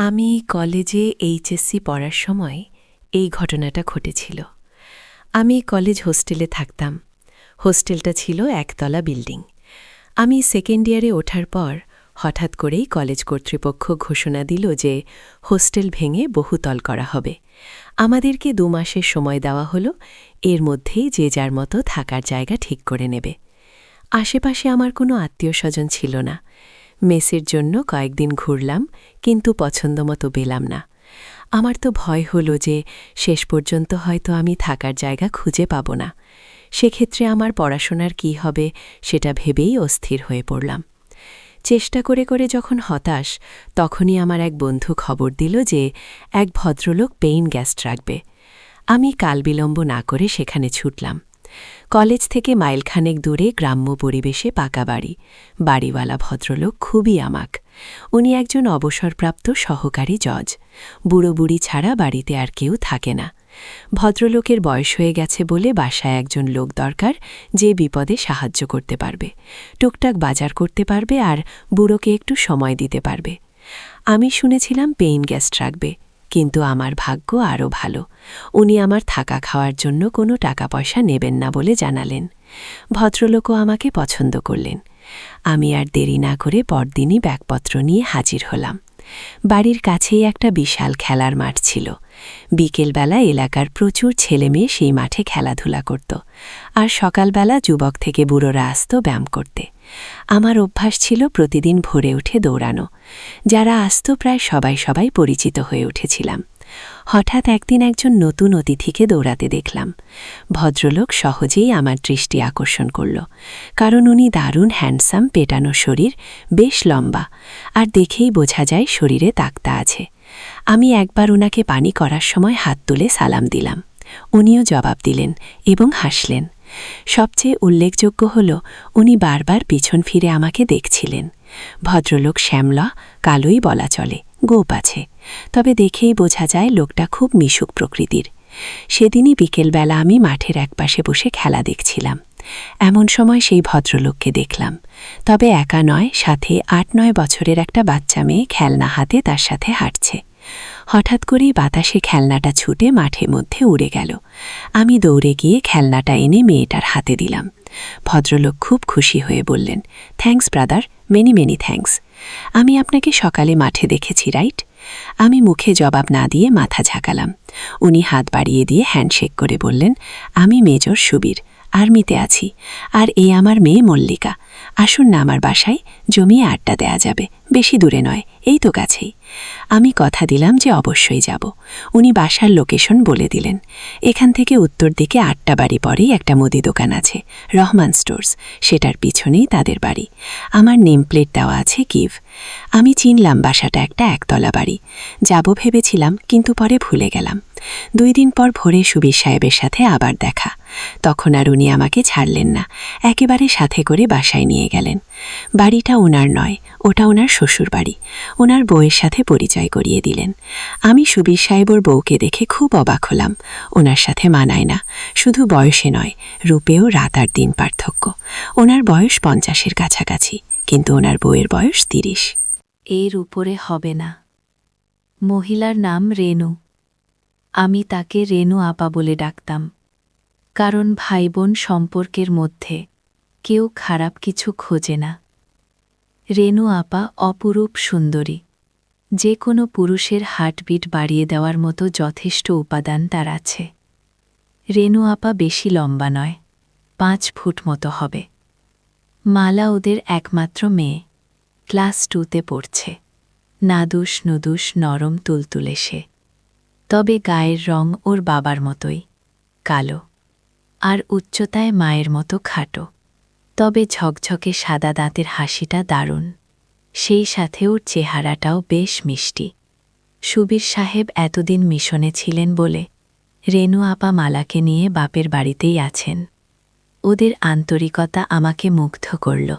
আমি কলেজে এইচএসসি পড়ার সময় এই ঘটনাটা ঘটেছিল। আমি কলেজ হোস্টেলে থাকতাম। হোস্টেলটা ছিল একতলা বিল্ডিং। আমি সেকেন্ড ইয়ারে ওঠার পর হঠাৎ করেই কলেজ কর্তৃপক্ষ ঘোষণা দিল যে হোস্টেল ভেঙে বহুতল করা হবে। আমাদেরকে 2 মাসের সময় দেওয়া হলো, এর মধ্যেই যে যার মতো থাকার জায়গা ঠিক করে নেবে। আশেপাশে আমার কোনো আত্মীয়স্বজন ছিল না। মেসের জন্য কয়েকদিন ঘুরলাম, কিন্তু পছন্দমতো পেলাম না। আমার তো ভয় হলো যে শেষ পর্যন্ত হয়তো আমি থাকার জায়গা খুঁজে পাব না। সেক্ষেত্রে আমার পড়াশোনার কি হবে সেটা ভেবেই অস্থির হয়ে পড়লাম। চেষ্টা করে করে যখন হতাশ, তখনই আমার এক বন্ধু খবর দিল যে এক ভদ্রলোক পেইন গেস্ট রাখবে। আমি কালবিলম্ব না করে সেখানে ছুটলাম। কলেজ থেকে মাইলখানেক দূরে গ্রাম্য পরিবেশে পাকা বাড়ি। বাড়িওয়ালা ভদ্রলোক খুবই আমাক। উনি একজন অবসরপ্রাপ্ত সহকারী জজ। বুড়ো বুড়ি ছাড়া বাড়িতে আর কেউ থাকে না। ভদ্রলোকের বয়স হয়ে গেছে বলে বাসায় একজন লোক দরকার, যে বিপদে সাহায্য করতে পারবে, টুকটাক বাজার করতে পারবে আর বুড়োকে একটু সময় দিতে পারবে। আমি শুনেছিলাম পেইন গেস্ট রাখবে, কিন্তু আমার ভাগ্য আরও ভালো। উনি আমার থাকা খাওয়ার জন্য কোনো টাকা পয়সা নেবেন না বলে জানালেন। ভদ্রলোকও আমাকে পছন্দ করলেন। আমি আর দেরি না করে পরদিনই ব্যাগপত্র নিয়ে হাজির হলাম। বাড়ির কাছেই একটা বিশাল খেলার মাঠ ছিল। বিকেলবেলা এলাকার প্রচুর ছেলেমেয়ে সেই মাঠে খেলাধুলা করত, আর সকালবেলা যুবক থেকে বুড়োরা আসত ব্যায়াম করতে। আমার অভ্যাস ছিল প্রতিদিন ভোরে উঠে দৌড়ানো। যারা আসত প্রায় সবাই পরিচিত হয়ে উঠেছিলাম। হঠাৎ একদিন একজন নতুন অতিথিকে দৌড়াতে দেখলাম। ভদ্রলোক সহজেই আমার দৃষ্টি আকর্ষণ করল, কারণ উনি দারুণ হ্যান্ডসাম, পেটানো শরীর, বেশ লম্বা, আর দেখেই বোঝা যায় শরীরে তাকতা আছে। আমি একবার ওনাকে পানি করার সময় হাত তুলে সালাম দিলাম। উনিও জবাব দিলেন এবং হাসলেন। সবচেয়ে উল্লেখযোগ্য হল উনি বারবার পিছন ফিরে আমাকে দেখছিলেন। ভদ্রলোক শ্যামলা, কালোই বলা চলে, গোপ আছে, তবে দেখেই বোঝা যায় লোকটা খুব মিশুক প্রকৃতির। সেদিনই বিকেলবেলা আমি মাঠের একপাশে বসে খেলা দেখছিলাম। এমন সময় সেই ভদ্রলোককে দেখলাম, তবে একা নয়, সাথে 8-9 বছরের একটা বাচ্চা মেয়ে খেলনা হাতে তার সাথে হাঁটছে। হঠাৎ করেই বাতাসে খেলনাটা ছুটে মাঠের মধ্যে উড়ে গেল। আমি দৌড়ে গিয়ে খেলনাটা এনে মেয়েটার হাতে দিলাম। ভদ্রলোক খুব খুশি হয়ে বললেন, thanks brother, many many thanks. আমি আপনাকে সকালে মাঠে দেখেছি, রাইট? আমি মুখে জবাব না দিয়ে মাথা ঝাঁকালাম। উনি হাত বাড়িয়ে দিয়ে হ্যান্ডশেক করে বললেন, আমি মেজর সুবীর, আর্মিতে আছি, আর এই আমার মেয়ে মল্লিকা। আসুন না আমার বাসায়, জমিয়ে আড্ডা দেয়া যাবে, বেশি দূরে নয়, এই তো কাছেই। আমি কথা দিলাম যে অবশ্যই যাব। উনি বাসার লোকেশন বলে দিলেন। এখান থেকে উত্তর দিকে 8টা বাড়ি পরেই একটা মুদি দোকান আছে, রহমান স্টোর্স, সেটার পিছনেই তাদের বাড়ি। আমার নেম প্লেট দেওয়া আছে গিভ। আমি চিনলাম বাসাটা একটা একতলা বাড়ি। যাব ভেবেছিলাম, কিন্তু পরে ভুলে গেলাম। 2 দিন পর ভোরে সুবীর সাহেবের সাথে আবার দেখা। তখন আর উনি আমাকে ছাড়লেন না, একেবারে সাথে করে বাসায় নিয়ে গেলেন। বাড়িটা ওনার নয়, ওটা ওনার শ্বশুর বাড়ি। ওনার বউয়ের সাথে পরিচয় করিয়ে দিলেন। আমি সুবীর সাহেবর বউকে দেখে খুব অবাক হলাম। ওনার সাথে মানায় না, শুধু বয়সে নয়, রূপেও রাত আর দিন পার্থক্য। ওনার বয়স 50-এর কাছাকাছি, কিন্তু ওনার বউয়ের বয়স 30। এর উপরে হবে না। মহিলার নাম রেনু। আমি তাকে রেনু আপা বলে ডাকতাম, কারণ ভাই বোন সম্পর্কের মধ্যে কেউ খারাপ কিছু খোঁজে না। রেনু আপা অপরূপ সুন্দরী। যে কোনো পুরুষের হার্টবিট বাড়িয়ে দেওয়ার মতো যথেষ্ট উপাদান তার আছে। রেনু আপা বেশি লম্বা নয়, 5 ফুট মতো হবে। মালা ওদের একমাত্র মেয়ে, ক্লাস 2তে পড়ছে। নাদুস নুদুস, নরম তুলতুলে সে। তবে গায়ের রং ওর বাবার মতোই, কালো, আর উচ্চতায় মায়ের মতো খাটো। তবে ঝকঝকে সাদা দাঁতের হাসিটা দারুণ, সেই সাথে ওর চেহারাটাও বেশ মিষ্টি। সুবীর সাহেব এতদিন মিশনে ছিলেন বলে রেনু আপা মালাকে নিয়ে বাপের বাড়িতেই আছেন। ওদের আন্তরিকতা আমাকে মুগ্ধ করল।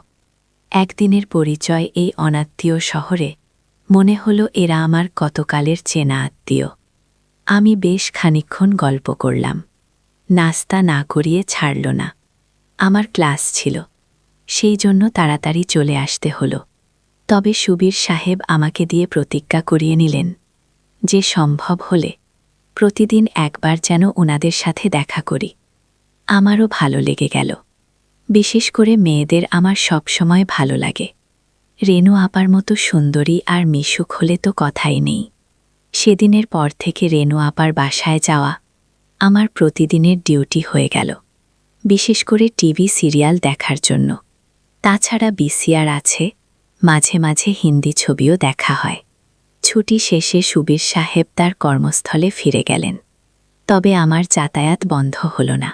একদিনের পরিচয় এই অনাত্মীয় শহরে, মনে হলো এরা আমার কতকালের চেনা আত্মীয়। আমি বেশ খানিকক্ষণ গল্প করলাম। নাস্তা না করিয়ে ছাড়ল না। আমার ক্লাস ছিল, সেই জন্য তাড়াতাড়ি চলে আসতে হলো। তবে সুবীর সাহেব আমাকে দিয়ে প্রতিজ্ঞা করিয়ে নিলেন যে সম্ভব হলে প্রতিদিন একবার যেন ওনাদের সাথে দেখা করি। আমারও ভালো লেগে গেল। বিশেষ করে মেয়েদের আমার সবসময় ভালো লাগে। রেনু আপার মতো সুন্দরী আর মিশুক হলে তো কথাই নেই। সেদিনের পর থেকে রেনু আপার বাসায় যাওয়া আমার প্রতিদিনের ডিউটি হয়ে গেল, বিশেষ করে টিভি সিরিয়াল দেখার জন্য। তাছাড়া বিসিআর আছে, মাঝে মাঝে হিন্দি ছবিও দেখা হয়। ছুটি শেষে সুবীর সাহেব তার কর্মস্থলে ফিরে গেলেন। তবে আমার যাতায়াত বন্ধ হল না।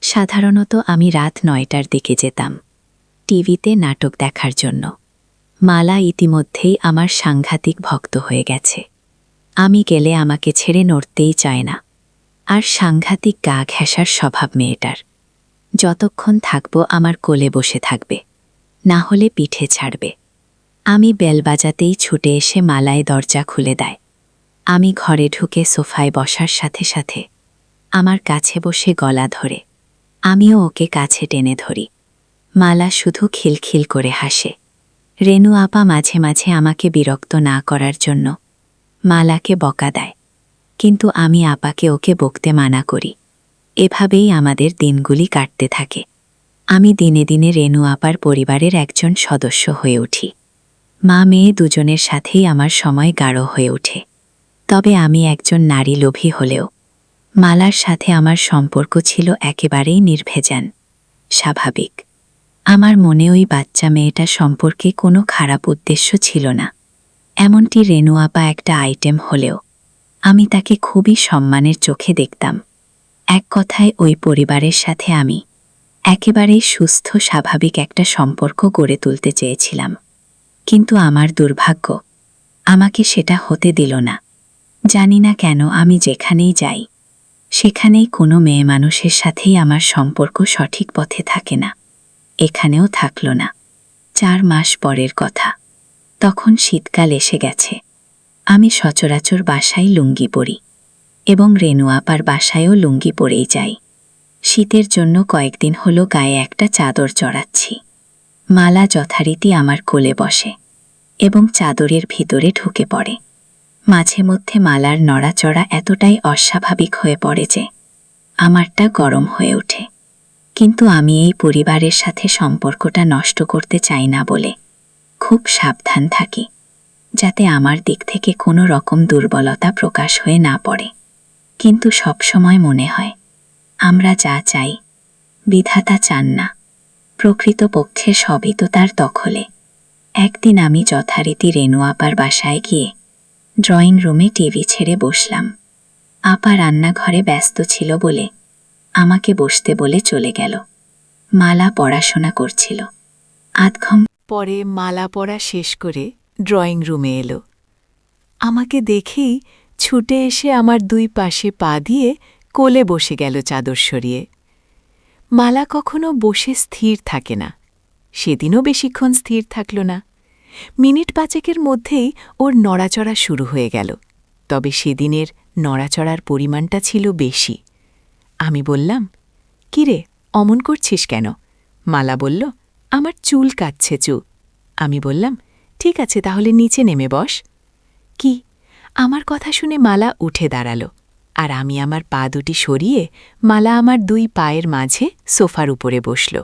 সাধারণত আমি রাত 9টার দিকে যেতাম টিভিতে নাটক দেখার জন্য। মালা ইতিমধ্যেই আমার সাংঘাতিক ভক্ত হয়ে গেছে। আমি গেলে আমাকে ছেড়ে নড়তেই চায় না। আর সাংঘাতিক গা ঘেঁষার স্বভাব মেয়েটার। যতক্ষণ থাকব আমার কোলে বসে থাকবে, না হলে পিঠে ছাড়বে। আমি বেল বাজাতেই ছুটে এসে মালায় দরজা খুলে দেয়। আমি ঘরে ঢুকে সোফায় বসার সাথে সাথে আমার কাছে বসে গলা ধরে আমিও ওকে কাছে টেনে ধরি। মালা শুধু খিলখিল করে হাসে। রেনু আপা মাঝে মাঝে আমাকে বিরক্ত না করার জন্য মালাকে বকা দেয়, কিন্তু আমি আপাকে ওকে বকতে মানা করি। এভাবেই আমাদের দিনগুলি কাটতে থাকে। আমি দিনে দিনে রেনু আপার পরিবারের একজন সদস্য হয়ে উঠি। মা মেয়ে দুজনের সাথেই আমার সময় গাঢ় হয়ে ওঠে। তবে আমি একজন নারী লোভী হলেও মালার সাথে আমার সম্পর্ক ছিল একেবারেই নির্ভেজান, স্বাভাবিক। আমার মনে ওই বাচ্চা মেয়েটা সম্পর্কে কোনো খারাপ উদ্দেশ্য ছিল না। এমনটি রেনু আপা একটা আইটেম হলেও আমি তাকে খুবই সম্মানের চোখে দেখতাম। এক কথায় ওই পরিবারের সাথে আমি একেবারেই সুস্থ স্বাভাবিক একটা সম্পর্ক গড়ে তুলতে চেয়েছিলাম। কিন্তু আমার দুর্ভাগ্য আমাকে সেটা হতে দিল না। জানি না কেন আমি যেখানেই যাই সেখানেই কোনো মেয়ে মানুষের সাথেই আমার সম্পর্ক সঠিক পথে থাকে না। এখানেও থাকল না। 4 মাস পরের কথা। তখন শীতকাল এসে গেছে। আমি সচরাচর বাসায় লুঙ্গি পরি এবং রেনু আপার বাসায়ও লুঙ্গি পরেই যাই। শীতের জন্য কয়েকদিন হলো গায়ে একটা চাদর চড়াচ্ছি। মালা যথারীতি আমার কোলে বসে এবং চাদরের ভিতরে ঢুকে পড়ে। মাঝে মধ্যে মালার নড়াচড়া এতটাই অস্বাভাবিক হয়ে পড়ে যে আমারটা গরম হয়ে ওঠে। কিন্তু আমি এই পরিবারের সাথে সম্পর্কটা নষ্ট করতে চাই না বলে খুব সাবধান থাকি, যাতে আমার দিক থেকে কোনো রকম দুর্বলতা প্রকাশ হয়ে না পড়ে। কিন্তু সবসময় মনে হয় আমরা যা চাই বিধাতা চান না। প্রকৃতপক্ষে সবই তো তার দখলে। একদিন আমি যথারীতি রেনু আপার বাসায় গিয়ে ড্রয়িং রুমে টিভি ছেড়ে বসলাম। আপা রান্নাঘরে ব্যস্ত ছিল বলে আমাকে বসতে বলে চলে গেল। মালা পড়াশোনা করছিল। পরে মালা পড়া শেষ করে ড্রয়িং রুমে এলো। আমাকে দেখেই ছুটে এসে আমার 2 পাশে পা দিয়ে কোলে বসে গেল চাদর সরিয়ে। মালা কখনো বসে স্থির থাকে না। সেদিনও বেশিক্ষণ স্থির থাকল না। মিনিট 5 মধ্যেই ওর নড়াচড়া শুরু হয়ে গেল। তবে সেদিনের নড়াচড়ার পরিমাণটা ছিল বেশি। আমি বললাম, কিরে, অমন করছিস কেন? মালা বলল, আমার চুল কাটছে চু। আমি বললাম, ঠিক আছে, তাহলে নিচে নেমে বস। কি? আমার কথা শুনে মালা উঠে দাঁড়াল, আর আমি আমার পা দুটি সরিয়ে মালা আমার 2 পায়ের মাঝে সোফার উপরে বসল।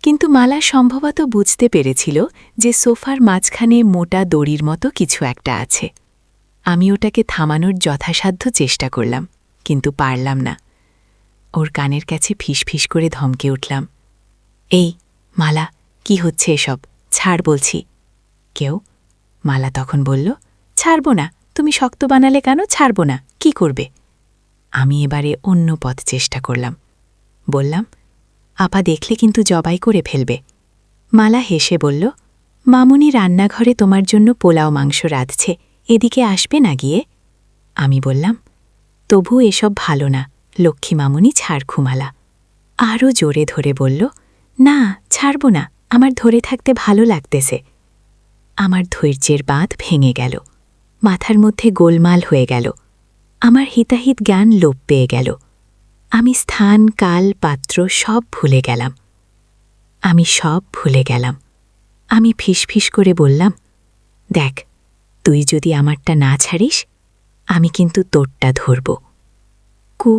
কিন্তু মালা সম্ভবত বুঝতে পেরেছিল যে সোফার মাঝখানে মোটা দড়ির মতো কিছু একটা আছে। আমি ওটাকে থামানোর যথাসাধ্য চেষ্টা করলাম, কিন্তু পারলাম না। ওর কানের কাছে ফিসফিস করে ধমকে উঠলাম, এই মালা, কি হচ্ছে এসব? ছাড় বলছি। কেউ? মালা তখন বলল, ছাড়ব না। তুমি শক্ত বানালে কেন? ছাড়ব না। কি করবে? আমি এবারে অন্য পথ চেষ্টা করলাম। বললাম, আপা দেখলে কিন্তু জবাই করে ফেলবে। মালা হেসে বলল, মামুনি রান্নাঘরে তোমার জন্য পোলাও মাংস রাঁধছে, এদিকে আসবে না গিয়ে? আমি বললাম, তবু এসব ভালো না, লক্ষ্মী মামুনি, ছাড় খুমালা। আরও জোরে ধরে বলল, না, ছাড়ব না, আমার ধরে থাকতে ভালো লাগতেছে। আমার ধৈর্যের বাঁধ ভেঙে গেল। মাথার মধ্যে গোলমাল হয়ে গেল। আমার হিতাহিত জ্ঞান লোপ পেয়ে গেল। আমি স্থান, কাল, পাত্র সব ভুলে গেলাম। আমি ফিসফিস করে বললাম, দেখ, তুই যদি আমারটা না ছাড়িস, আমি কিন্তু তোরটা ধরব। কু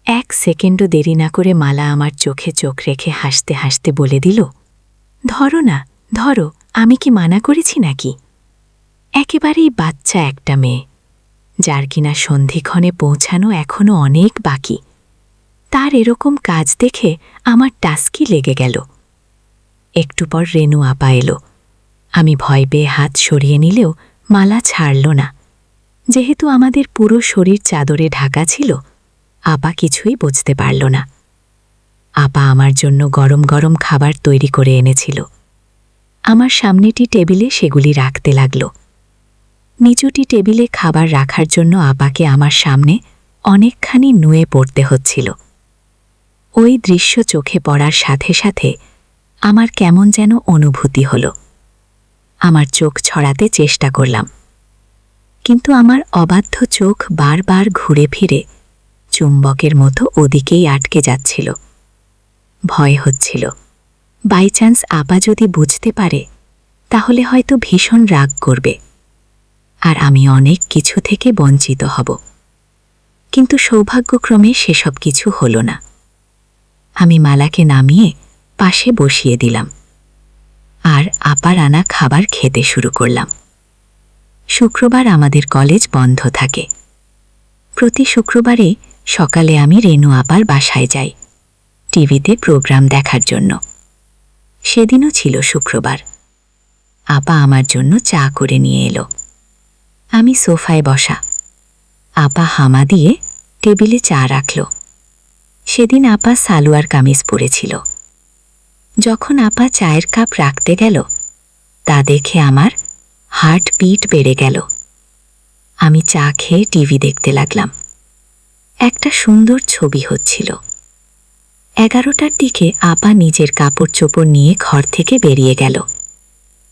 1 সেকেন্ডও দেরি না করে মালা আমার চোখে চোখ রেখে হাসতে হাসতে বলে দিল, ধরো না, ধরো, আমি কি মানা করেছি নাকি? একেবারেই বাচ্চা একটা মেয়ে, যার কিনা সন্ধিক্ষণে পৌঁছানো এখনো অনেক বাকি। তার এরকম কাজ দেখে আমার টাস্কি লেগে গেল। একটু পর রেনু আপা এলো। আমি ভয় পেয়ে হাত সরিয়ে নিলেও মালা ছাড়ল না। যেহেতু আমাদের পুরো শরীর চাদরে ঢাকা ছিল, আপা কিছুই বুঝতে পারল না। আপা আমার জন্য গরম গরম খাবার তৈরি করে এনেছিল। আমার সামনেটি টেবিলে সেগুলি রাখতে লাগল। নিচুটি টেবিলে খাবার রাখার জন্য আপাকে আমার সামনে অনেকখানি নুয়ে পড়তে হচ্ছিল। ওই দৃশ্য চোখে পড়ার সাথে সাথে আমার কেমন যেন অনুভূতি হল। আমার চোখ ছড়াতে চেষ্টা করলাম, কিন্তু আমার অবাধ্য চোখ বারবার ঘুরে ফিরে চুম্বকের মতো ওদিকেই আটকে যাচ্ছিল। ভয় হচ্ছিল, বাই চান্স আপা যদি বুঝতে পারে তাহলে হয়তো ভীষণ রাগ করবে, আর আমি অনেক কিছু থেকে বঞ্চিত হব। কিন্তু সৌভাগ্যক্রমে সেসব কিছু হল না। আমি মালাকে নামিয়ে পাশে বসিয়ে দিলাম, আর আপার আনা খাবার খেতে শুরু করলাম। শুক্রবার আমাদের কলেজ বন্ধ থাকে। প্রতি শুক্রবারে সকালে আমি রেনু আপার বাসায় যাই টিভিতে প্রোগ্রাম দেখার জন্য। সেদিনও ছিল শুক্রবার। আপা আমার জন্য চা করে নিয়ে এলো। আমি সোফায় বসা, আপা হামা দিয়ে টেবিলে চা রাখল। সেদিন আপা সালোয়ার কামিজ পরেছিল। যখন আপা চায়ের কাপ রাখতে গেল, তা দেখে আমার হার্টবিট বেড়ে গেল। আমি চা খেয়ে টিভি দেখতে লাগলাম। একটা সুন্দর ছবি হচ্ছিল। 11টার দিকে আপা নিজের কাপড় চোপড় নিয়ে ঘর থেকে বেরিয়ে গেল।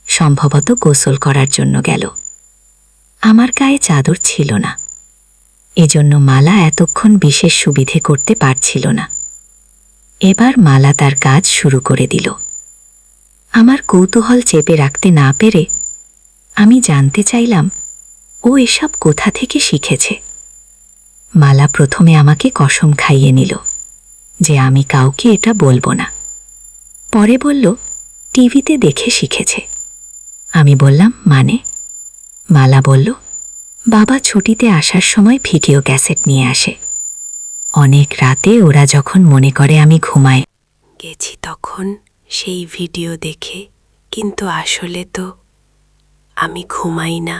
সম্ভবত গোসল করার জন্য গেল। আমার গায়ে চাদর ছিল না, এজন্য মালা এতক্ষণ বিশেষ সুবিধে করতে পারছিল না। এবার মালা তার কাজ শুরু করে দিল। আমার কৌতূহল চেপে রাখতে না পেরে আমি জানতে চাইলাম, ও এসব কোথা থেকে শিখেছে। মালা প্রথমে আমাকে কসম খাইয়ে নিল যে আমি কাউকে এটা বলবো না। পরে বলল, টিভিতে দেখে শিখেছে। আমি বললাম, মানে? মালা বলল, বাবা ছুটিতে আসার সময় ভিডিও ক্যাসেট নিয়ে আসে। অনেক রাতে ওরা যখন মনে করে আমি ঘুমাই গেছি তখন সেই ভিডিও দেখে, কিন্তু আসলে তো আমি ঘুমাই না।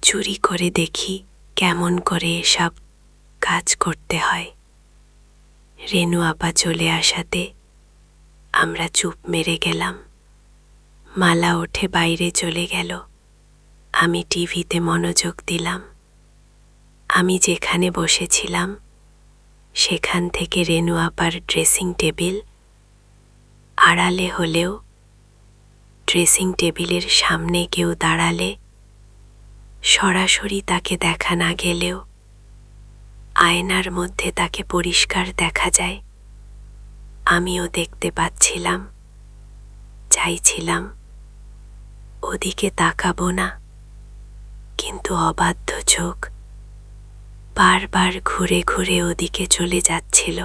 চুরি করে দেখি কেমন করে এসব কাজ করতে হয়। রেনু আপা চলে আসাতে আমরা চুপ মেরে গেলাম। মালা উঠে বাইরে চলে গেল। আমি টিভিতে মনোযোগ দিলাম। আমি যেখানে বসেছিলাম সেখান থেকে রেনু আপার ড্রেসিং টেবিল আড়ালে হলেও, ড্রেসিং টেবিলের সামনে কেউ দাঁড়ালে সরাসরি তাকে দেখা না গেলেও আয়নার মধ্যে তাকে পরিষ্কার দেখা যায়। আমিও দেখতে পাচ্ছিলাম। চাইছিলাম ওদিকে তাকাবো না, কিন্তু অবাধ্য চোখ বারবার ঘুরে ঘুরে ওদিকে চলে যাচ্ছিল।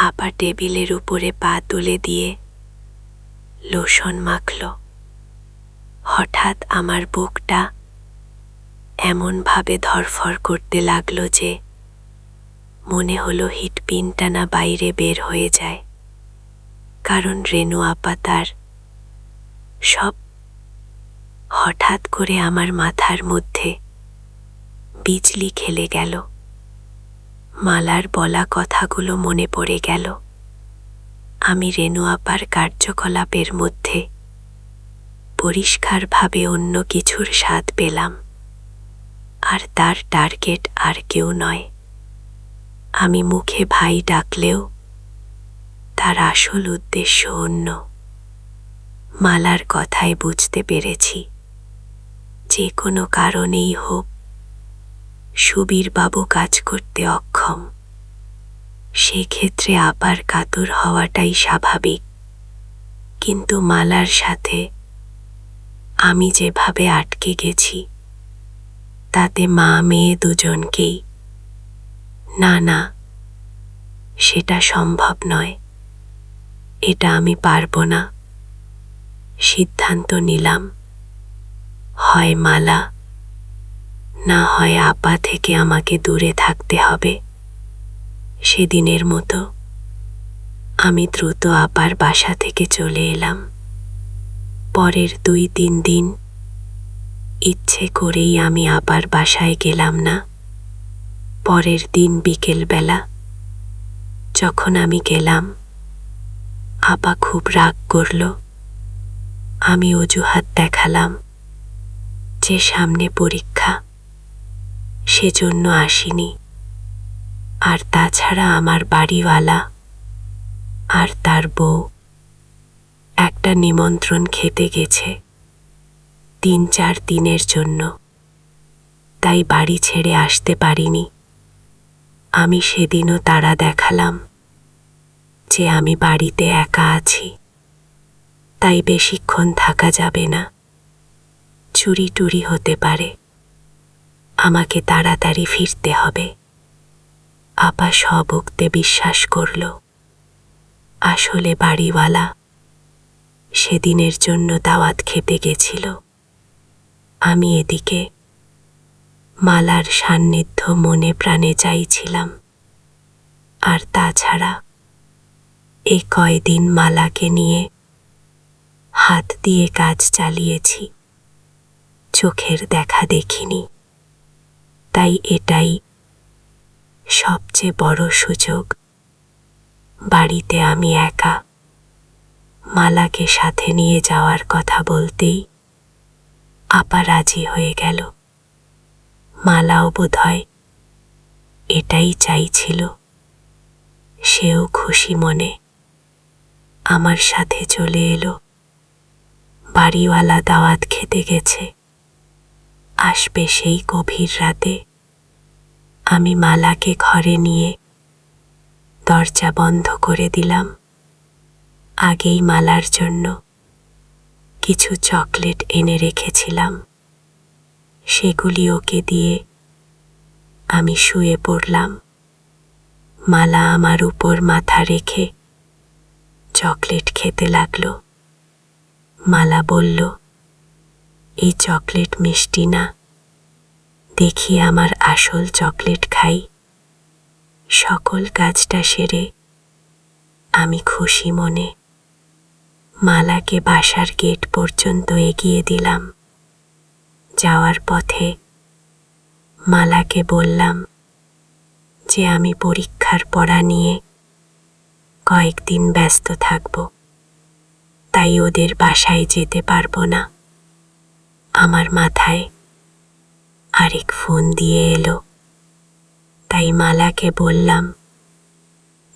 আপা টেবিলের উপরে পা তুলে দিয়ে লোশন মাখল। হঠাৎ আমার বুকটা এমনভাবে ধরফর করতে লাগলো যে মনে হলো হিটপিনটা না বাইরে বের হয়ে যায়। কারণ রেনু আপা তার সব হঠাৎ করে আমার মাথার মধ্যে বিজলি খেলে গেল। মালার বলা কথাগুলো মনে পড়ে গেল। আমি রেনু আপার কার্যকলাপের মধ্যে পরিষ্কারভাবে অন্য কিছুর স্বাদ পেলাম, আর তার টার্গেট আর কেউ নয়। আমি মুখে ভাই ডাকলেও তার আসল উদ্দেশ্য অন্য। মালার কথায় বুঝতে পেরেছি, যে কোনো কারণেই হোক সুবীর বাবু কাজ করতে অক্ষম। সেক্ষেত্রে আপার কাতর হওয়াটাই স্বাভাবিক, কিন্তু মালার সাথে আমি যেভাবে আটকে গেছি তাতে মা মেয়ে দুজনকেই। না না, সেটা সম্ভব নয়, এটা আমি পারবো না। সিদ্ধান্ত নিলাম, হয় মালা, না হয় আপা থেকে আমাকে দূরে থাকতে হবে। সেদিনের মতো আমি দ্রুত আপার বাসা থেকে চলে এলাম। পরের 2-3 দিন ইচ্ছে করেই আমি আপার বাসায় গেলাম না। পরের দিন বিকেলবেলা যখন আমি গেলাম, আপা খুব রাগ করল। আমি অজুহাত দেখালাম যে সামনে পরীক্ষা, সেজন্য আসিনি। আর তাছাড়া আমার বাড়িওয়ালা আর তার বউ একটা নিমন্ত্রণ খেতে গেছে 3-4 দিনের জন্য, তাই বাড়ি ছেড়ে আসতে পারিনি। আমি সেদিনও তাড়া দেখালাম যে আমি বাড়িতে একা আছি, তাই বেশিক্ষণ থাকা যাবে না, চুরি টুরি হতে পারে, আমাকে তাড়াতাড়ি ফিরতে হবে। আপা সবুক্তে বিশ্বাস করল। আসলে বাড়িওয়ালা সেদিনের জন্য দাওয়াত খেতে গেছিল। আমি এদিকে মালার সান্নিধ্য মনে প্রাণে চাইছিলাম। আর তাছাড়া এই কয়দিন মালাকে নিয়ে হাত দিয়ে কাজ চালিয়েছি, চোখের দেখা দেখিনি। তাই এটাই সবচেয়ে বড় সুযোগ। বাড়িতে আমি একা। মালাকে সাথে নিয়ে যাওয়ার কথা বলতেই আপা রাজি হয়ে গেল। মালাও বোধহয় এটাই চাইছিল। সেও খুশি মনে আমার সাথে চলে এলো। বাড়িওয়ালা দাওয়াত খেতে গেছে, আসবে সেই গভীর রাতে। আমি মালাকে ঘরে নিয়ে দরজা বন্ধ করে দিলাম। আগেই মালার জন্য কিছু চকলেট এনে রেখেছিলাম, সেগুলি ওকে দিয়ে আমি শুয়ে পড়লাম। মালা আমার উপর মাথা রেখে চকলেট খেতে লাগলো। মালা বলল, এই চকলেট মিষ্টি না, দেখি আমার আসল চকলেট খাই। সকল কাজটা সেরে আমি খুশি মনে মালাকে বাসার গেট পর্যন্ত এগিয়ে দিলাম। যাওয়ার পথে মালাকে বললাম যে আমি পরীক্ষার পড়া নিয়ে কয়েকদিন ব্যস্ত থাকব, তাই ওদের বাসায় যেতে পারবো না। আমার মাথায় আরেক ফোন দিয়ে এলো, তাই মালাকে বললাম,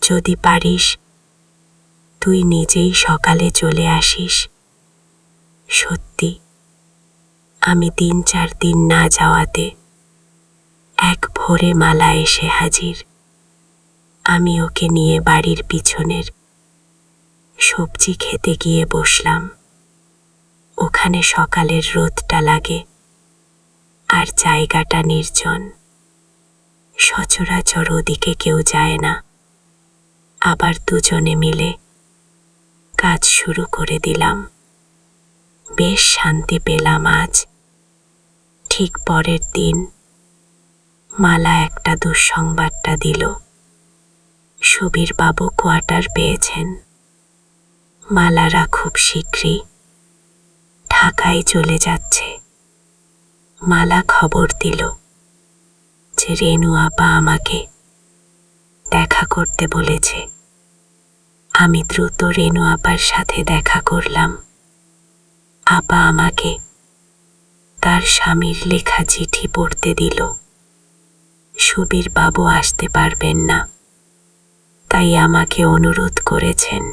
যদি পারিস তুই নিজেই সকালে চলে আসিস। সত্যি আমি 3-4 দিন না যাওয়াতে এক ভোরে মালা এসে হাজির। আমি ওকে নিয়ে বাড়ির পিছনের সবজি খেতে গিয়ে বসলাম। ওখানে সকালের রোদটা লাগে আর জায়গাটা নির্জন। সচরাচর ওদিকে কেউ যায় না। আবার দুজনে মিলে কাজ শুরু করে দিলাম। বেশ শান্তি পেলাম আজ। ঠিক পরের দিন মালা একটা দুঃসংবাদটা দিল, সুবীর বাবু কোয়ার্টার পেয়েছেন। মালারা খুব শীঘ্রই ঢাকায় চলে যাচ্ছে। মালা খবর দিল যে রেনু আপা আমাকে দেখা করতে বলেছে। আমি দ্রুত রেনু আপার সাথে দেখা করলাম। আপা আমাকে তার স্বামীর লেখা চিঠি পড়তে দিল। সুবীর বাবু আসতে পারবেন না, তাই আমাকে অনুরোধ করেছেন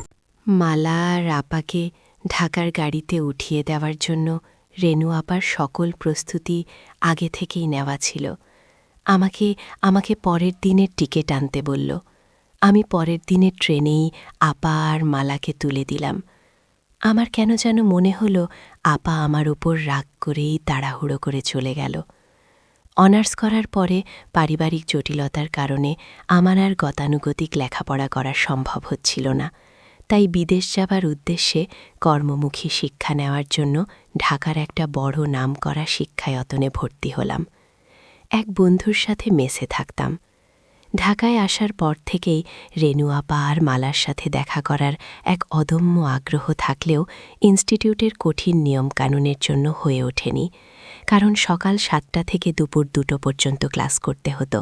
মালা আর আপাকে ঢাকার গাড়িতে উঠিয়ে দেওয়ার জন্য রেনু আপার সকল প্রস্তুতি আগে থেকেই নেওয়া ছিল। আমাকে পরের দিনের টিকিট আনতে বলল। আমি পরের দিনের ট্রেনেই আপা আর মালাকে তুলে দিলাম। আমার কেন যেন মনে হলো আপা আমার উপর রাগ করেই তাড়াহুড়ো করে চলে গেল। অনার্স করার পরে পারিবারিক জটিলতার কারণে আমার আর গতানুগতিক লেখাপড়া করা সম্ভব হচ্ছিল না, তাই বিদেশ যাবার উদ্দেশ্যে কর্মমুখী শিক্ষা নেওয়ার জন্য ঢাকার একটা বড় নামকরা শিক্ষায়তনে ভর্তি হলাম। এক বন্ধুর সাথে মেসে থাকতাম। ঢাকায় আসার পর থেকেই রেনু আপা আর মালার সাথে দেখা করার এক অদম্য আগ্রহ থাকলেও ইনস্টিটিউটের কঠিন নিয়মকানুনের জন্য হয়ে ওঠেনি, কারণ সকাল 7টা থেকে দুপুর 2টো পর্যন্ত ক্লাস করতে হতো।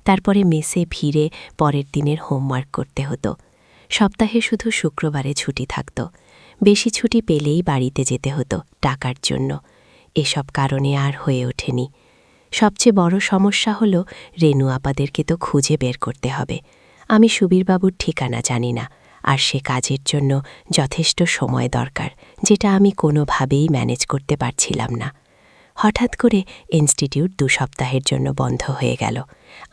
তারপরে মেসে ফিরে পরের দিনের হোমওয়ার্ক করতে হতো। সপ্তাহে শুধু শুক্রবারে ছুটি থাকত। বেশি ছুটি পেলেই বাড়িতে যেতে হতো টাকার জন্য। এসব কারণে আর হয়ে ওঠেনি। সবচেয়ে বড় সমস্যা হলো রেনু আপাদেরকে তো খুঁজে বের করতে হবে। আমি সুবীরবাবুর ঠিকানা জানি না, আর সে কাজের জন্য যথেষ্ট সময় দরকার, যেটা আমি কোনোভাবেই ম্যানেজ করতে পারছিলাম না। হঠাৎ করে ইনস্টিটিউট 2 সপ্তাহের জন্য বন্ধ হয়ে গেল।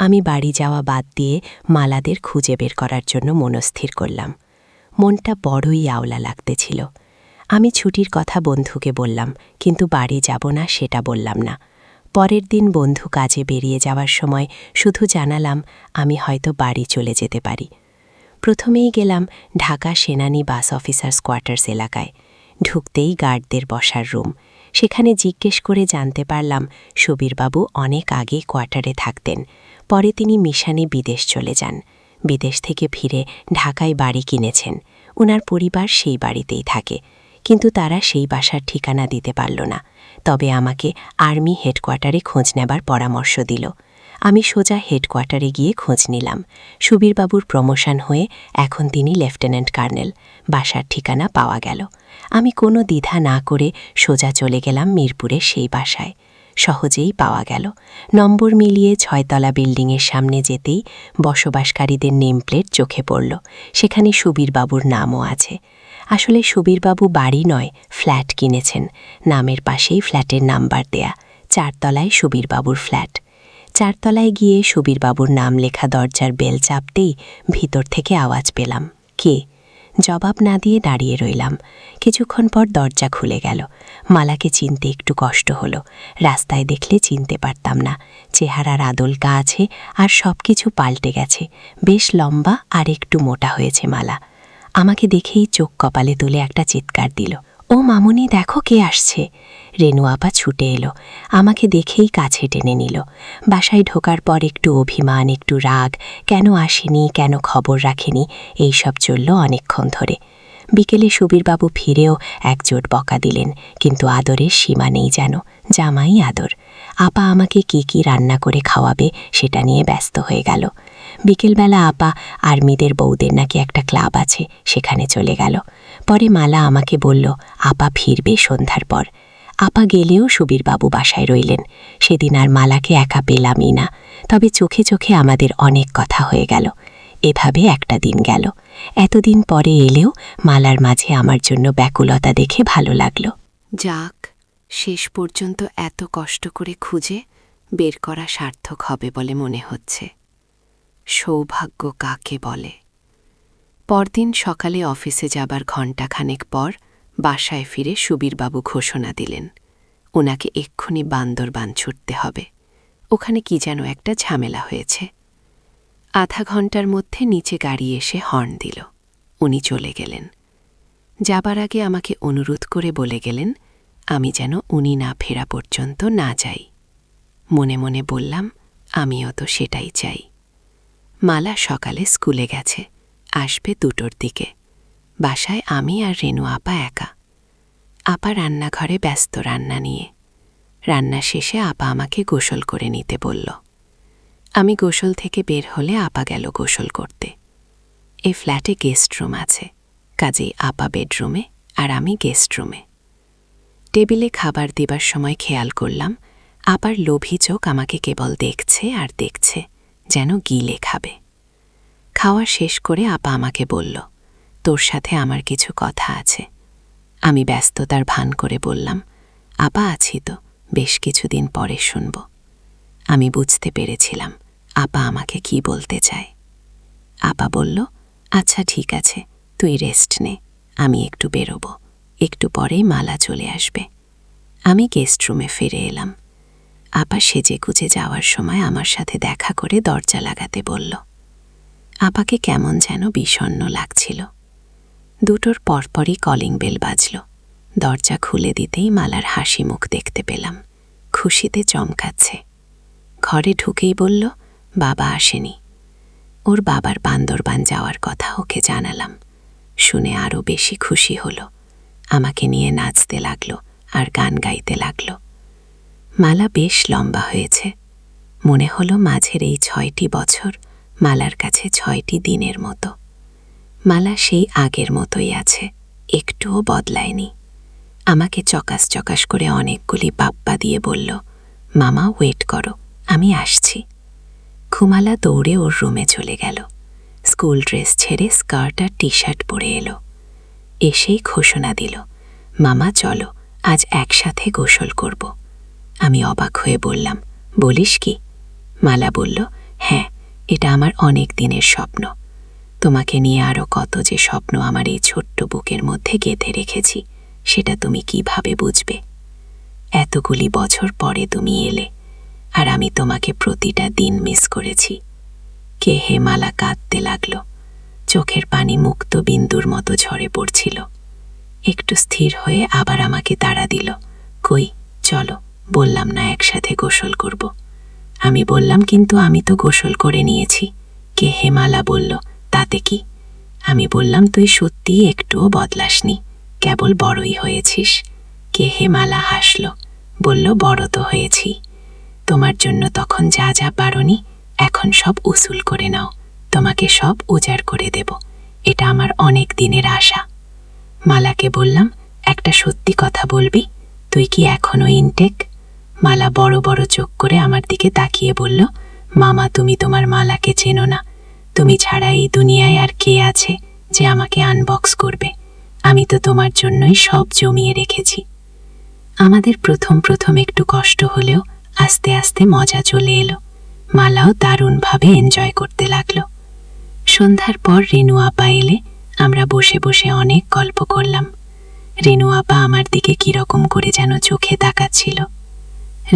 আমি বাড়ি যাওয়া বাদ দিয়ে মালাদের খুঁজে বের করার জন্য মনস্থির করলাম। মনটা বড়ই আওলা লাগতেছিল। আমি ছুটির কথা বন্ধুকে বললাম, কিন্তু বাড়ি যাব না সেটা বললাম না। পরের দিন বন্ধু কাজে বেরিয়ে যাওয়ার সময় শুধু জানালাম আমি হয়তো বাড়ি চলে যেতে পারি। প্রথমেই গেলাম ঢাকা সেনানী বাস অফিসার্স কোয়ার্টার্স এলাকায়। ঢুকতেই গার্ডদের বসার রুম। সেখানে জিজ্ঞেস করে জানতে পারলাম সুবীরবাবু অনেক আগে কোয়ার্টারে থাকতেন, পরে তিনি মিশনে বিদেশ চলে যান। বিদেশ থেকে ফিরে ঢাকায় বাড়ি কিনেছেন। ওনার পরিবার সেই বাড়িতেই থাকে, কিন্তু তারা সেই বাসার ঠিকানা দিতে পারল না। তবে আমাকে আর্মি হেডকোয়ার্টারে খোঁজ নেবার পরামর্শ দিল। আমি সোজা হেডকোয়ার্টারে গিয়ে খোঁজ নিলাম। সুবীরবাবুর প্রমোশন হয়ে এখন তিনি লেফটেন্যান্ট কর্নেল। বাসার ঠিকানা পাওয়া গেল। আমি কোনো দ্বিধা না করে সোজা চলে গেলাম মিরপুরের সেই বাসায়। সহজেই পাওয়া গেল। নম্বর মিলিয়ে 6তলা বিল্ডিংয়ের সামনে যেতেই বসবাসকারীদের নেমপ্লেট চোখে পড়ল। সেখানে সুবীরবাবুর নামও আছে। আসলে সুবীরবাবু বাড়ি নয়, ফ্ল্যাট কিনেছেন। নামের পাশেই ফ্ল্যাটের নাম্বার দেয়া। 4তলায় সুবীরবাবুর ফ্ল্যাট। 4তলায় গিয়ে সুবীরবাবুর নাম লেখা দরজার বেল চাপতেই ভিতর থেকে আওয়াজ পেলাম, কে? জবাব না দিয়ে দাঁড়িয়ে রইলাম। কিছুক্ষণ পর দরজা খুলে গেল। মালাকে চিনতে একটু কষ্ট হলো। রাস্তায় দেখলে চিনতে পারতাম না। চেহারার আদলকা আছে, আর সব কিছু পাল্টে গেছে। বেশ লম্বা আর একটু মোটা হয়েছে মালা। আমাকে দেখেই চোখ কপালে তুলে একটা চিৎকার দিল, ও মামুনি, দেখো কে আসছে। রেনু আপা ছুটে এলো। আমাকে দেখেই কাছে টেনে নিল। বাসায় ঢোকার পর একটু অভিমান, একটু রাগ, কেন আসেনি, কেন খবর রাখেনি, এইসব চলল অনেকক্ষণ ধরে। বিকেলে সুবীরবাবু ফিরেও একজোট বকা দিলেন, কিন্তু আদরের সীমা নেই যেন। জামাই আদর। আপা আমাকে কি রান্না করে খাওয়াবে সেটা নিয়ে ব্যস্ত হয়ে গেল। বিকেলবেলা আপা আর্মিদের বউদের নাকি একটা ক্লাব আছে, সেখানে চলে গেল। পরে মালা আমাকে বলল আপা ফিরবে সন্ধ্যার পর। আপা গেলেও সুবীরবাবু বাসায় রইলেন। সেদিন আর মালাকে একা পেলামই না। তবে চোখে চোখে আমাদের অনেক কথা হয়ে গেল। এভাবে একটা দিন গেল। এতদিন পরে এলেও মালার মাঝে আমার জন্য ব্যাকুলতা দেখে ভালো লাগলো। যাক, শেষ পর্যন্ত এত কষ্ট করে খুঁজে বের করা সার্থক হবে বলে মনে হচ্ছে। সৌভাগ্য কাকে বলে? পরদিন সকালে অফিসে যাবার ঘণ্টাখানেক পর বাসায় ফিরে সুবীরবাবু ঘোষণা দিলেন ওনাকে এক্ষুনি বান্দরবান ছুটতে হবে। ওখানে কি যেন একটা ঝামেলা হয়েছে। আধা ঘণ্টার মধ্যে নিচে গাড়ি এসে হর্ন দিল। উনি চলে গেলেন। যাবার আগে আমাকে অনুরোধ করে বলে গেলেন আমি যেন উনি না ফেরা পর্যন্ত না যাই। মনে মনে বললাম আমিও তো সেটাই চাই। মালা সকালে স্কুলে গেছে, আসবে 2টোর দিকে। বাসায় আমি আর রেনু আপা একা। আপা রান্নাঘরে ব্যস্ত রান্না নিয়ে। রান্না শেষে আপা আমাকে গোসল করে নিতে বলল। আমি গোসল থেকে বের হলে আপা গেল গোসল করতে। এই ফ্ল্যাটে গেস্ট রুম আছে, কাজেই আপা বেডরুমে আর আমি গেস্ট রুমে। টেবিলে খাবার দেবার সময় খেয়াল করলাম আপার লোভী চোখ আমাকে কেবল দেখছে আর দেখছে, যেন গিলে খাবে। খাওয়া শেষ করে আপা আমাকে বলল তোর সাথে আমার কিছু কথা আছে। আমি ব্যস্ততার ভান করে বললাম আপা আছি তো, বেশ কিছুদিন পরে শুনব। আমি বুঝতে পেরেছিলাম আপা আমাকে কি বলতে চায়। আপা বলল আচ্ছা ঠিক আছে, তুই রেস্ট নে, আমি একটু বেরোব। একটু পরেই মালা চলে আসবে। আমি গেস্ট রুমে ফিরে এলাম। আপা সেজে গুজে যাওয়ার সময় আমার সাথে দেখা করে দরজা লাগাতে বলল। আপাকে কেমন যেন বিষণ্ণ লাগছিল। 2টোর পরপরই কলিং বেল বাজল। দরজা খুলে দিতেই মালার হাসি মুখ দেখতে পেলাম, খুশিতে চমকাচ্ছে। ঘরে ঢুকেই বলল, বাবা আসেনি। ওর বাবার বান্দরবান যাওয়ার কথা ওকে জানালাম। শুনে আরও বেশি খুশি হলো। আমাকে নিয়ে নাচতে লাগলো আর গান গাইতে লাগলো। মালা বেশ লম্বা হয়েছে। মনে হলো মাঝের এই 6টি বছর মালার কাছে 6টি দিনের মতো। মালা সেই আগের মতোই আছে, একটুও বদলায়নি। আমাকে চকাস চকাস করে অনেকগুলি বাপ্পা দিয়ে বলল, মামা ওয়েট করো, আমি আসছি। খুমালা দৌড়ে ওর রুমে চলে গেল। স্কুল ড্রেস ছেড়ে স্কার্ট আর টি শার্ট পরে এলো। এসেই ঘোষণা দিল, মামা চলো, আজ একসাথে গোসল করব। আমি অবাক হয়ে বললাম, বলিস কি? মালা বলল, হ্যাঁ, এটা আমার অনেক দিনের স্বপ্ন। তোমাকে নিয়ে আরও কত যে স্বপ্ন আমার এই ছোট্ট বুকের মধ্যে গেঁথে রেখেছি, সেটা তুমি কিভাবে বুঝবে? এতগুলি বছর পরে তুমি এলে, আর আমি তোমাকে প্রতিটা দিন মিস করেছি। কে হে মালা কাঁদতে লাগল। চোখের পানি মুক্ত বিন্দুর মতো ঝরে পড়ছিল। একটু স্থির হয়ে আবার আমাকে তাড়া দিল, কই চলো, বললাম না একসাথে গোসল করব। আমি বললাম, কিন্তু আমি তো গোসল করে নিয়েছি। কে হে মালা বলল, তাতে কি? আমি বললাম, তুই সত্যিই একটুও বদলাসনি, কেবল বড়ই হয়েছিস। কে হে মালা হাসল, বলল, বড় তো হয়েছি। তোমার জন্য তখন যা যা পারোনি, এখন সব উসুল করে নাও, তোমাকে সব উজাড় করে দেব। এটা আমার অনেক দিনের আশা। মালাকে বললাম, একটা সত্যি কথা বলবি, তুই কি এখনো ইনটেক? মালা বড় বড় চোখ করে আমার দিকে তাকিয়ে বলল, মামা তুমি তোমার মালাকে চেনো না। তুমি ছাড়া এই দুনিয়ায় আর কে আছে যে আমাকে আনবক্স করবে? আমি তো তোমার জন্যই সব জমিয়ে রেখেছি। আমাদের প্রথম একটু কষ্ট হলেও আস্তে আস্তে মজা চলে এলো। মালাও দারুণভাবে এনজয় করতে লাগলো। সন্ধ্যার পর রেনু আপা এলে আমরা বসে বসে অনেক গল্প করলাম। রেনু আপা আমার দিকে কিরকম করে যেন চোখে তাকাচ্ছিল।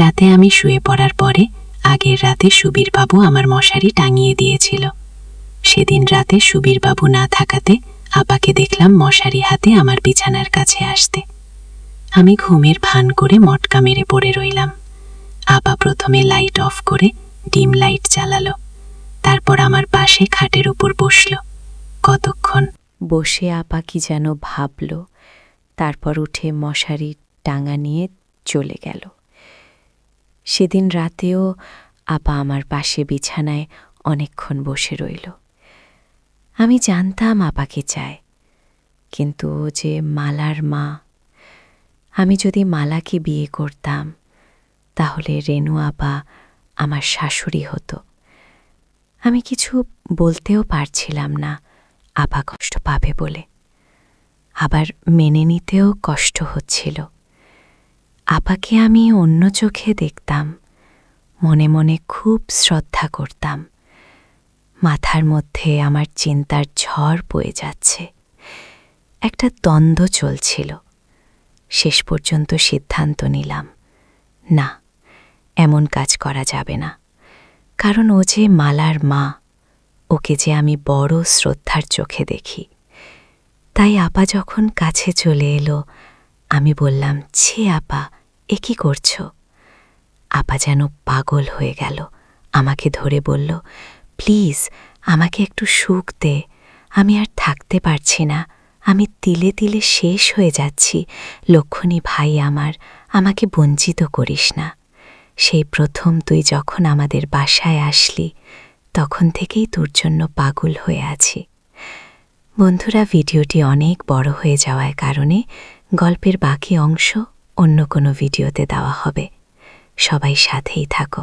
রাতে আমি শুয়ে পড়ার পরে আগের রাতে সুবীরবাবু আমার মশারি টাঙিয়ে দিয়েছিল। সেদিন রাতে সুবীরবাবু না থাকাতে আপাকে দেখলাম মশারি হাতে আমার বিছানার কাছে আসতে। আমি ঘুমের ভান করে মটকা মেরে পড়ে রইলাম। আপা প্রথমে লাইট অফ করে ডিম লাইট জ্বালালো, তারপর আমার পাশে খাটের উপর বসল। কতক্ষণ বসে আপা কি যেন ভাবল, তারপর উঠে মশারি টাঙা নিয়ে চলে গেল। সেদিন রাতেও আপা আমার পাশে বিছানায় অনেকক্ষণ বসে রইল। আমি জানতাম আপাকে চায়, কিন্তু ও যে মালার মা। আমি যদি মালাকে বিয়ে করতাম, তাহলে রেনু আপা আমার শাশুড়ি হতো। আমি কিছু বলতেও পারছিলাম না আপা কষ্ট পাবে বলে, আবার মেনে নিতেও কষ্ট হচ্ছিল। আপাকে আমি অন্য চোখে দেখতাম, মনে মনে খুব শ্রদ্ধা করতাম। মাথার মধ্যে আমার চিন্তার ঝড় বয়ে যাচ্ছে। একটা দ্বন্দ্ব চলছিল। শেষ পর্যন্ত সিদ্ধান্ত নিলাম, না, এমন কাজ করা যাবে না। কারণ ও যে মালার মা, ওকে যে আমি বড় শ্রদ্ধার চোখে দেখি। তাই আপা যখন কাছে চলে এলো, আমি বললাম, ছি আপা, এ কি করছো? আপা যেন পাগল হয়ে গেল, আমাকে ধরে বলল, প্লিজ আমাকে একটু সুখ দে, আমি আর থাকতে পারছি না, আমি তিলে তিলে শেষ হয়ে যাচ্ছি। লক্ষণী ভাই আমার, আমাকে বঞ্চিত করিস না। সেই প্রথম তুই যখন আমাদের বাসায় আসলি, তখন থেকেই তোর জন্য পাগল হয়ে আছি। বন্ধুরা, ভিডিওটি অনেক বড় হয়ে যাওয়ার কারণে গল্পের বাকি অংশ অন্য কোনো ভিডিওতে দেওয়া হবে। সবাই সাথেই থাকো।